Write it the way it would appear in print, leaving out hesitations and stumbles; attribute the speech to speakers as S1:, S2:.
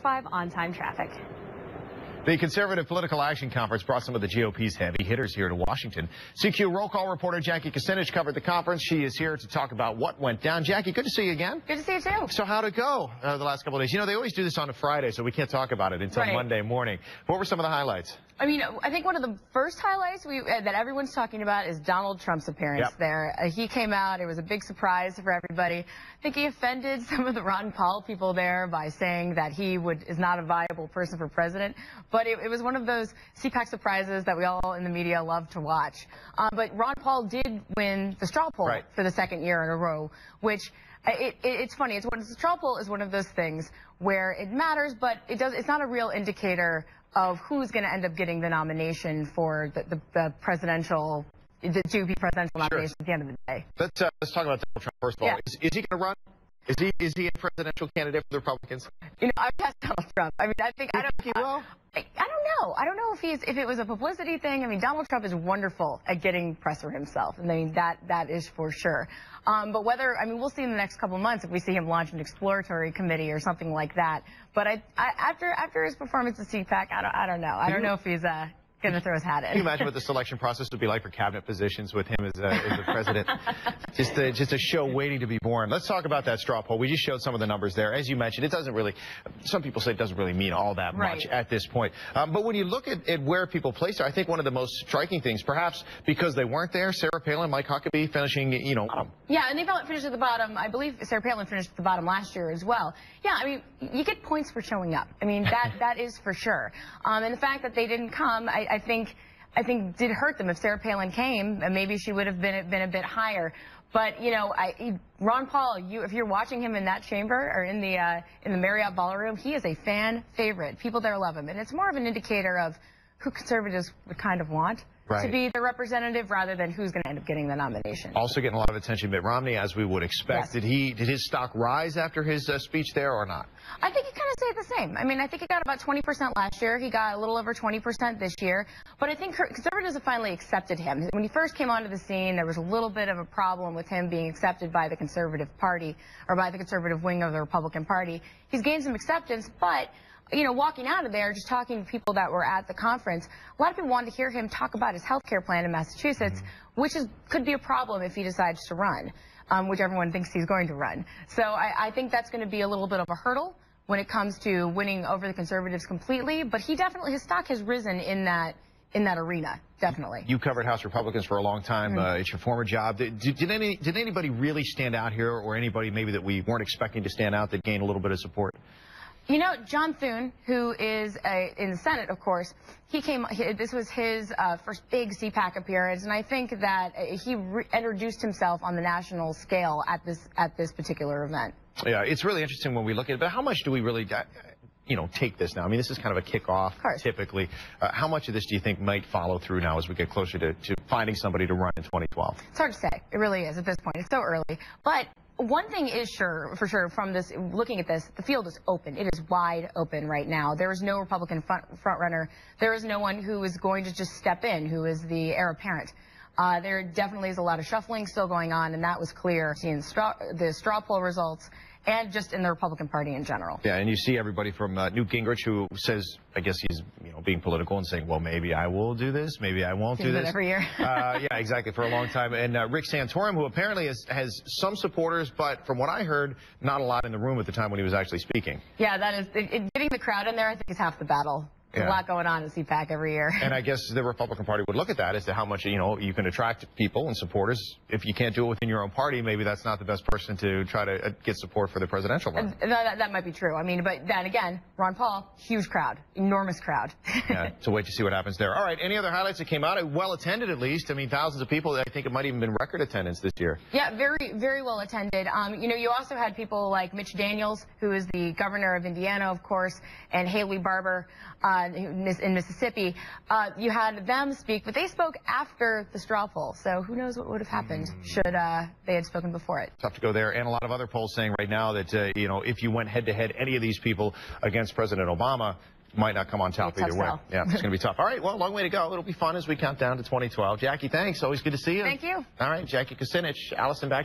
S1: 5 on-time traffic.
S2: The Conservative Political Action Conference brought some of the GOP's heavy hitters here to Washington. CQ roll call reporter Jackie Kucinich covered the conference. She is here to talk about what went down. Jackie, good to see you again.
S1: Good to see you, too.
S2: So how'd it go the last couple of days? You know, they always do this on a Friday, so we can't talk about it until Monday morning. What were some of the highlights?
S1: I mean, I think one of the first highlights that everyone's talking about is Donald Trump's appearance there. He came out. It was a big surprise for everybody. I think he offended some of the Ron Paul people there by saying that he is not a viable person for president. But it was one of those CPAC surprises that we all in the media love to watch. But Ron Paul did win the straw poll for the second year in a row, which it's funny. The straw poll is one of those things where it matters, but it's not a real indicator of who's going to end up getting the nomination for the presidential, the to-be presidential nomination at the end of the day.
S2: Let's talk about Donald Trump first of all. Is he going to run? Is he a presidential candidate for the Republicans?
S1: You know, I've asked Donald Trump. I mean, I think I don't
S2: think he will.
S1: I don't know. I don't know if it was a publicity thing. I mean, Donald Trump is wonderful at getting press for himself. I mean, that is for sure. But we'll see in the next couple of months if we see him launch an exploratory committee or something like that. But after his performance at CPAC, I don't know. I don't know if he's going to throw his hat in.
S2: Can you imagine what the selection process would be like for cabinet positions with him as the president? just a show waiting to be born. Let's talk about that straw poll. We just showed some of the numbers there. As you mentioned, it doesn't really, some people say it doesn't really mean all that much at this point. But when you look at where people placed her, I think one of the most striking things, perhaps because they weren't there, Sarah Palin, Mike Huckabee finishing, bottom.
S1: Yeah, and they finished at the bottom. I believe Sarah Palin finished at the bottom last year as well. Yeah, I mean, you get points for showing up. I mean, that is for sure. And the fact that they didn't come, I think did hurt them. If Sarah Palin came, maybe she would have been a bit higher. But, you know, Ron Paul, if you're watching him in that chamber or in the Marriott Ballroom, he is a fan favorite. People there love him. And it's more of an indicator of who conservatives would kind of want to be the representative rather than who's going to end up getting the nomination.
S2: Also getting a lot of attention, Mitt Romney, as we would expect. Did his stock rise after his speech there or not?
S1: I think he kind of stayed the same. I mean, I think he got about 20% last year. He got a little over 20% this year. But I think conservatives have finally accepted him. When he first came onto the scene, there was a little bit of a problem with him being accepted by the Conservative Party or by the conservative wing of the Republican Party. He's gained some acceptance, but you know, walking out of there, just talking to people that were at the conference, a lot of people wanted to hear him talk about his health care plan in Massachusetts, which could be a problem if he decides to run, which everyone thinks he's going to run. So I think that's going to be a little bit of a hurdle when it comes to winning over the conservatives completely. But his stock has risen in that arena, definitely.
S2: You covered House Republicans for a long time. It's your former job. Did anybody really stand out here, or anybody maybe that we weren't expecting to stand out that gained a little bit of support?
S1: You know, John Thune, who is in the Senate, of course, this was his first big CPAC appearance, and I think that he introduced himself on the national scale at this particular event.
S2: Yeah, it's really interesting when we look at it, but how much do we really take this now? I mean, this is kind of a kickoff, typically. How much of this do you think might follow through now as we get closer to finding somebody to run in 2012?
S1: It's hard to say. It really is at this point. It's so early. But one thing is for sure from this, looking at this, the field is open. It is wide open right now. There is no Republican front runner. There is no one who is going to just step in, who is the heir apparent. There definitely is a lot of shuffling still going on, and that was clear seeing the straw poll results and just in the Republican Party in general.
S2: Yeah, and you see everybody from Newt Gingrich, who says, I guess he's being political and saying, well, maybe I will do this, maybe I won't do this.
S1: Every year.
S2: Yeah, exactly, for a long time. And Rick Santorum, who apparently has some supporters, but from what I heard, not a lot in the room at the time when he was actually speaking.
S1: Yeah, that is, getting the crowd in there, I think, is half the battle. There's a lot going on at CPAC every year.
S2: And I guess the Republican Party would look at that as to how much, you can attract people and supporters. If you can't do it within your own party, maybe that's not the best person to try to get support for the presidential run.
S1: That might be true. I mean, but then again, Ron Paul, huge crowd, enormous crowd.
S2: Yeah, so wait to see what happens there. All right, any other highlights that came out? Well attended, at least. I mean, thousands of people. I think it might even been record attendance this year.
S1: Yeah, very, very well attended. You also had people like Mitch Daniels, who is the governor of Indiana, of course, and Haley Barbour in Mississippi. You had them speak, but they spoke after the straw poll, so who knows what would have happened should they had spoken before it.
S2: Tough to go there, and a lot of other polls saying right now that, if you went head-to-head any of these people against President Obama, might not come on top either way. Yeah, it's going to be tough. All right, well, long way to go. It'll be fun as we count down to 2012. Jackie, thanks. Always good to see you.
S1: Thank you.
S2: All right, Jackie Kucinich. Allison, back to you.